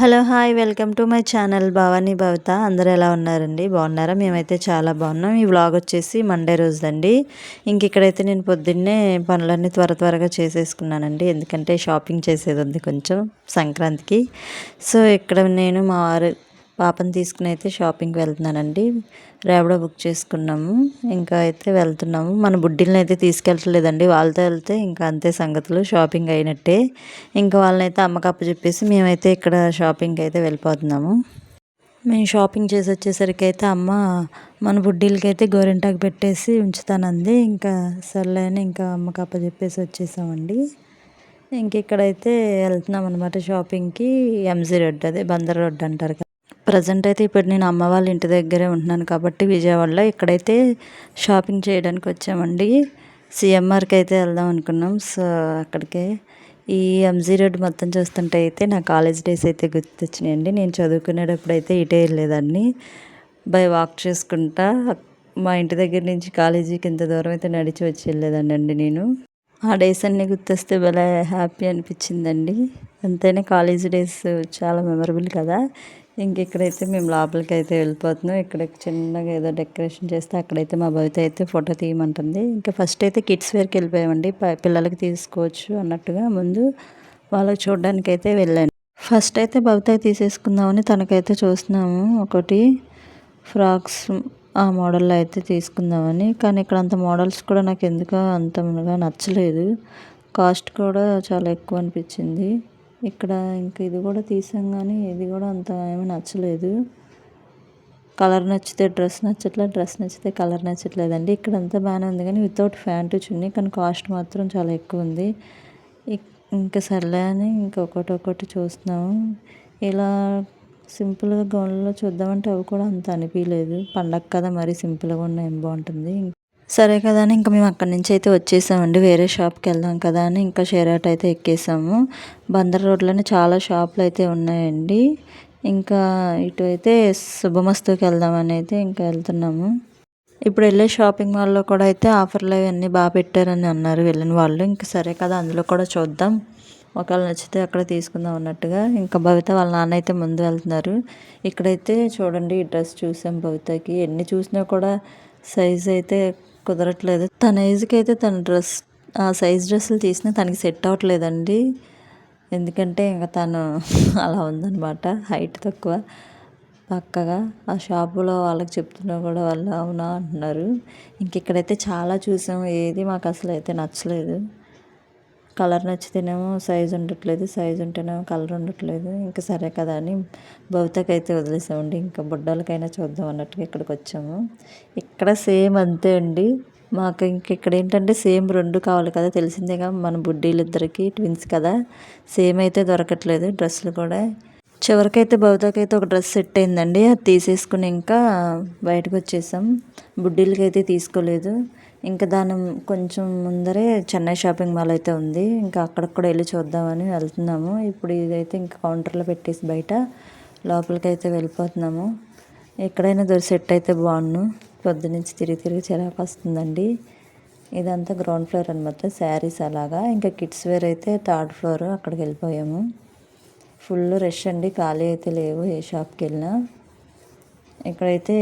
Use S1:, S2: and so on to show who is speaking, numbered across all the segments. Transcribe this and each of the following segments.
S1: Hello hi welcome to my channel Bhavani Bhavitha. అందరూ ఎలా ఉన్నారండి? బాగున్నారా? మేమైతే చాలా బాగున్నాం. ఈ వ్లాగ్ వచ్చేసి మండే రోజుదండి. ఇంక ఇక్కడైతే నేను పొద్దున్నే పనులన్నీ త్వరగా చేసేసుకున్నానండి. ఎందుకంటే షాపింగ్ చేసేది ఉంది కొంచెం సంక్రాంతికి. సో ఇక్కడ నేను మా వారు పాపను తీసుకుని అయితే షాపింగ్కి వెళ్తున్నానండి. ర్యాపిడో బుక్ చేసుకున్నాము. ఇంకా అయితే వెళ్తున్నాము. మన బుడ్డిల్ని అయితే తీసుకెళ్ళట్లేదండి. వాళ్ళతో వెళ్తే ఇంకా అంతే సంగతులు, షాపింగ్ అయినట్టే. ఇంకా వాళ్ళనైతే అమ్మకి అప్పచెప్పేసి మేమైతే ఇక్కడ షాపింగ్కి అయితే వెళ్ళిపోతున్నాము. మేము షాపింగ్ చేసి వచ్చేసరికి అయితే అమ్మ మన బుడ్డీలకి అయితే గోరింటాకు పెట్టేసి ఉంచుతానంది. ఇంకా సర్లే అని ఇంకా అమ్మకి అప్పచెప్పేసి వచ్చేసామండి. ఇంక ఇక్కడైతే వెళ్తున్నాం అనమాట షాపింగ్కి. ఎంజీ రోడ్, అదే బందర్ రోడ్ అంటారు కదా. ప్రజెంట్ అయితే ఇప్పుడు నేను అమ్మ వాళ్ళ ఇంటి దగ్గరే ఉంటున్నాను కాబట్టి విజయవాడలో. ఇక్కడైతే షాపింగ్ చేయడానికి వచ్చామండి. సిఎంఆర్కి అయితే వెళ్దాం అనుకున్నాం. సో అక్కడికే ఈ ఎంజీ రోడ్ మొత్తం చూస్తుంటే అయితే నా కాలేజ్ డేస్ అయితే గుర్తొచ్చినాయండి. నేను చదువుకునేటప్పుడు అయితే ఇటే వెళ్ళేదాన్ని. బై వాక్ చేసుకుంటా మా ఇంటి దగ్గర నుంచి కాలేజీకి ఇంత దూరం అయితే నడిచి వచ్చి వెళ్ళేదాన్ని అండి నేను. ఆ డేస్ అన్నీ గుర్తొస్తే భలే హ్యాపీ అనిపించిందండి. అంతేనే కాలేజ్ డేస్ చాలా మెమరబుల్ కదా. ఇక్కడైతే మేము లోపలికి అయితే వెళ్ళిపోతున్నాం. ఇక్కడ చిన్నగా ఏదో డెకరేషన్ చేస్తే అక్కడైతే మా భవిత అయితే ఫోటో తీయమంటుంది. ఇంకా ఫస్ట్ అయితే కిడ్స్ వేర్కి వెళ్ళిపోయామండి. పిల్లలకి తీసుకోవచ్చు అన్నట్టుగా ముందు వాళ్ళకి చూడడానికి అయితే వెళ్ళాను. ఫస్ట్ అయితే భవిత తీసేసుకుందామని తనకైతే చూస్తున్నాము. ఒకటి ఫ్రాక్స్ ఆ మోడల్లో అయితే తీసుకుందామని. కానీ ఇక్కడ అంత మోడల్స్ కూడా నాకు ఎందుకో అంతగా నచ్చలేదు. కాస్ట్ కూడా చాలా ఎక్కువ అనిపించింది. ఇక్కడ ఇంకా ఇది కూడా తీసాం కానీ ఇది కూడా అంత ఏమీ నచ్చలేదు. కలర్ నచ్చితే డ్రెస్ నచ్చట్లేదు, డ్రెస్ నచ్చితే కలర్ నచ్చట్లేదండి. ఇక్కడ అంతా బాగానే ఉంది కానీ వితౌట్ ప్యాంటు చున్నీ, కానీ కాస్ట్ మాత్రం చాలా ఎక్కువ ఉంది. ఇంకా సర్లే అని ఒక్కొక్కటి చూస్తున్నాము. ఇలా సింపుల్గా గౌన్లో చూద్దామంటే అవి కూడా అంత అనిపించలేదు. పండగ కదా, మరి సింపుల్గా ఉన్న ఏం బాగుంటుంది. సరే కదా అని ఇంకా మేము అక్కడి నుంచి అయితే వచ్చేసామండి. వేరే షాప్కి వెళ్దాం కదా అని ఇంకా షేర్ ఆటో అయితే ఎక్కేసాము. బందర్ రోడ్లోనే చాలా షాపులు అయితే ఉన్నాయండి. ఇంకా ఇటు అయితే శుభమస్తుకి వెళ్దామని అయితే ఇంకా వెళ్తున్నాము. ఇప్పుడు వెళ్ళే షాపింగ్ మాల్లో కూడా అయితే ఆఫర్లు అవన్నీ బాగా పెట్టారని అన్నారు వెళ్ళిన వాళ్ళు. ఇంకా సరే కదా అందులో కూడా చూద్దాం, ఒకవేళ నచ్చితే అక్కడ తీసుకుందాం అన్నట్టుగా ఇంకా భవిత వాళ్ళ నాన్న అయితే ముందు వెళ్తున్నారు. ఇక్కడైతే చూడండి, ఈ డ్రెస్ చూసాం భవితకి. ఎన్ని చూసినా కూడా సైజ్ అయితే కుదరట్లేదు. తన ఏజ్కి అయితే తన డ్రెస్ ఆ సైజ్ డ్రెస్సులు తీసినా తనకి సెట్ అవ్వట్లేదండి. ఎందుకంటే ఇంకా తను అలా ఉందన్నమాట, హైట్ తక్కువ. పక్కగా ఆ షాపులో వాళ్ళకి చెప్తున్నా కూడా వాళ్ళు అవునా అంటున్నారు. ఇక్కడైతే చాలా చూసాము, ఏది మాకు అసలు అయితే నచ్చలేదు. కలర్ నచ్చితేనేమో సైజు ఉండట్లేదు, సైజు ఉంటేనేమో కలర్ ఉండట్లేదు. ఇంకా సరే కదా అని భవితకి అయితే వదిలేసామండి. ఇంకా బుడ్డలకైనా చూద్దాం అన్నట్టుగా ఇక్కడికి వచ్చాము. ఇక్కడ సేమ్ అంతే అండి. మాకు ఇక్కడ ఏంటంటే సేమ్ రెండు కావాలి కదా, తెలిసిందేగా మన బుడ్డీలిద్దరికి ట్విన్స్ కదా. సేమ్ అయితే దొరకట్లేదు డ్రెస్సులు కూడా. చివరికైతే భవితకైతే ఒక డ్రెస్ సెట్ అయిందండి. అది తీసేసుకుని ఇంకా బయటకు వచ్చేసాం. బుడ్డీలకి అయితే తీసుకోలేదు. ఇంకా దాని కొంచెం ముందరే చెన్నై షాపింగ్ మాల్ అయితే ఉంది. ఇంకా అక్కడికి కూడా వెళ్ళి చూద్దామని వెళ్తున్నాము. ఇప్పుడు ఇదైతే ఇంకా కౌంటర్లో పెట్టేసి బయట లోపలికి అయితే వెళ్ళిపోతున్నాము. ఎక్కడైనా సెట్ అయితే బాగుండు. పొద్దునుంచి తిరిగి చిరాకు వస్తుందండి. ఇదంతా గ్రౌండ్ ఫ్లోర్ అనమాట, శారీస్ అలాగా. ఇంకా కిడ్స్ వేర్ అయితే థర్డ్ ఫ్లోర్, అక్కడికి వెళ్ళిపోయాము. ఫుల్ రష్ అండి, ఖాళీ అయితే లేవు ఏ షాప్కి వెళ్ళినా. ఇక్కడైతే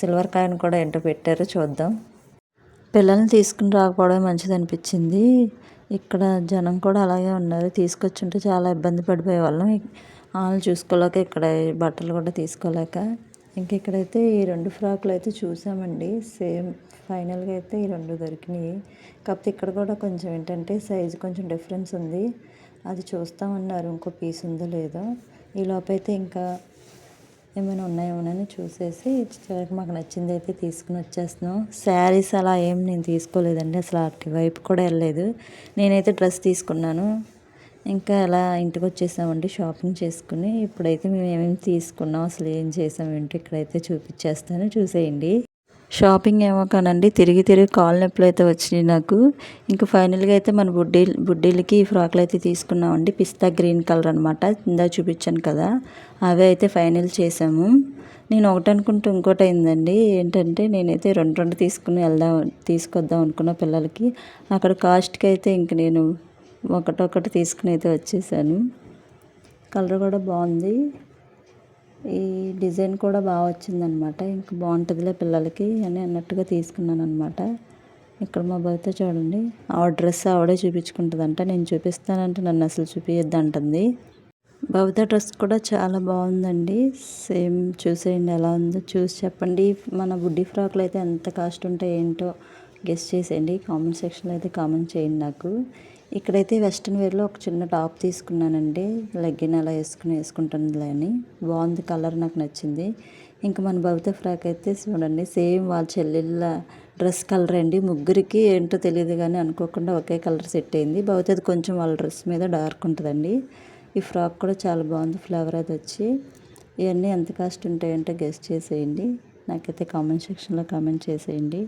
S1: సిల్వర్ కాయిన్ కూడా ఏంటో పెట్టారో చూద్దాం. పిల్లల్ని తీసుకుని రాకపోవడం మంచిది అనిపించింది. ఇక్కడ జనం కూడా అలాగే ఉన్నారు. తీసుకొచ్చుంటే చాలా ఇబ్బంది పడిపోయే వాళ్ళం. వాళ్ళని చూసుకోలేక, ఇక్కడ బట్టలు కూడా తీసుకోలేక. ఇక్కడైతే ఈ రెండు ఫ్రాకులు అయితే చూసామండి. సేమ్ ఫైనల్గా అయితే ఈ రెండు దొరికినాయి. కాకపోతే ఇక్కడ కూడా కొంచెం ఏంటంటే సైజు కొంచెం డిఫరెన్స్ ఉంది. అది చూస్తామన్నారు, ఇంకో పీస్ ఉందో లేదో. ఈ లోపైతే ఇంకా ఏమైనా ఉన్నాయేమోనని చూసేసి చివరికి మాకు నచ్చింది అయితే తీసుకుని వచ్చేస్తున్నాం. శారీస్ అలా ఏం నేను తీసుకోలేదండి, అసలు అటు వైపు కూడా వెళ్ళలేదు. నేనైతే డ్రెస్ తీసుకున్నాను. ఇంకా అలా ఇంటికి వచ్చేసామండి షాపింగ్ చేసుకుని. ఇప్పుడైతే మేము ఏమేమి తీసుకున్నాం, అసలు ఏం చేసాం ఏంటో ఇక్కడైతే చూపించేస్తాను, చూసేయండి. షాపింగ్ ఏమో కానండి, తిరిగి కాళ్ళ నొప్పులు అయితే వచ్చినాయి నాకు. ఇంకా ఫైనల్గా అయితే మన బుడ్డీలకి ఈ ఫ్రాక్లు అయితే తీసుకున్నామండి. పిస్తా గ్రీన్ కలర్ అనమాట, ఇందా చూపించాను కదా, అవే అయితే ఫైనల్ చేసాము. నేను ఒకటి అనుకుంటూ ఇంకోటి అయిందండి. ఏంటంటే నేనైతే రెండు తీసుకొద్దాం అనుకున్న పిల్లలకి. అక్కడ కాస్ట్కి అయితే ఇంక నేను ఒకటొకటి తీసుకుని అయితే వచ్చేసాను. కలర్ కూడా బాగుంది. ఈ డిజైన్ కూడా బాగా వచ్చిందనమాట. ఇంకా బాగుంటుందిలే పిల్లలకి అని అన్నట్టుగా తీసుకున్నాను అనమాట. ఇక్కడ మా భవిత చూడండి, ఆవిడ డ్రెస్ ఆవిడే చూపించుకుంటుందంట. నేను చూపిస్తానంటే నన్ను అసలు చూపించద్దు అంటుంది. భవిత డ్రెస్ కూడా చాలా బాగుందండి. సేమ్ చూసేయండి ఎలా ఉందో, చూసి చెప్పండి. మన బుడ్డి ఫ్రాక్లు అయితే ఎంత కాస్ట్ ఉంటాయి ఏంటో గెస్ట్ చేసేయండి. కామెంట్ సెక్షన్లో అయితే కామెంట్ చేయండి నాకు. ఇక్కడైతే వెస్ట్రన్ వేర్లో ఒక చిన్న టాప్ తీసుకున్నానండి. లెగ్గిన్ అలా వేసుకుంటుందిలే అని. బాగుంది, కలర్ నాకు నచ్చింది. ఇంకా మన భవిత ఫ్రాక్ అయితే చూడండి, సేమ్ వాళ్ళ చెల్లెళ్ళ డ్రెస్ కలర్ అండి. ముగ్గురికి ఏంటో తెలియదు కానీ అనుకోకుండా ఒకే కలర్ సెట్ అయింది. భవితది కొంచెం వాళ్ళ డ్రెస్ మీద డార్క్ ఉంటుందండి. ఈ ఫ్రాక్ కూడా చాలా బాగుంది, ఫ్లవర్ అది వచ్చి. ఇవన్నీ ఎంత కాస్ట్ ఉంటాయంటే గెస్ట్ చేసేయండి. నాకైతే కామెంట్ సెక్షన్లో కామెంట్ చేసేయండి.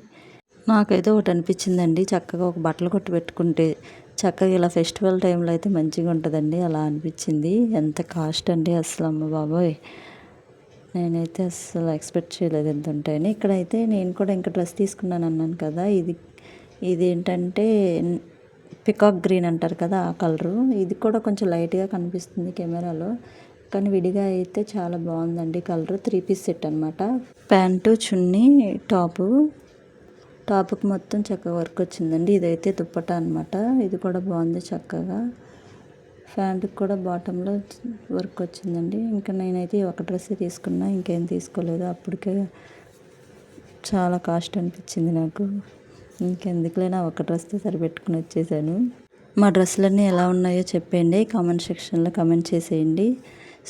S1: నాకైతే ఒకటి అనిపించిందండి, చక్కగా ఒక బట్టలు కొట్టు పెట్టుకుంటే చక్కగా ఇలా ఫెస్టివల్ టైంలో అయితే మంచిగా ఉంటుందండి. అలా అనిపించింది. ఎంత కాస్ట్ అండి అసలు, అమ్మ బాబోయ్, నేనైతే అసలు ఎక్స్పెక్ట్ చేయలేదు ఎంత ఉంటాయని. ఇక్కడైతే నేను కూడా ఇంకా డ్రెస్ తీసుకున్నాను అన్నాను కదా, ఇదేంటంటే పికాక్ గ్రీన్ అంటారు కదా ఆ కలరు. ఇది కూడా కొంచెం లైట్గా కనిపిస్తుంది కెమెరాలో, కానీ విడిగా అయితే చాలా బాగుందండి కలరు. 3 పీస్ సెట్ అనమాట. ప్యాంటు, చున్నీ, టాప్కి మొత్తం చక్కగా వర్క్ వచ్చిందండి. ఇదైతే దుప్పటా అనమాట. ఇది కూడా బాగుంది చక్కగా. ప్యాంటుకి కూడా బాటంలో వర్క్ వచ్చిందండి. ఇంకా నేనైతే ఒక డ్రెస్ తీసుకున్నా, ఇంకేం తీసుకోలేదు. అప్పటికే చాలా కాస్ట్ అనిపించింది నాకు. ఇంకెందుకులేనా ఒక డ్రెస్తో సరిపెట్టుకుని వచ్చేసాను. మా డ్రెస్సులన్నీ ఎలా ఉన్నాయో చెప్పండి, కామెంట్ సెక్షన్లో కామెంట్ చేసేయండి.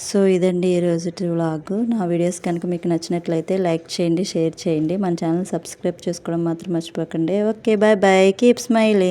S1: సో ఇదండి ఈరోజు వ్లాగ్. నా వీడియోస్ కనుక మీకు నచ్చినట్లయితే లైక్ చేయండి, షేర్ చేయండి. మన ఛానల్ సబ్స్క్రైబ్ చేసుకోవడం మాత్రం మర్చిపోకండి. Okay, bye bye, keep smiling.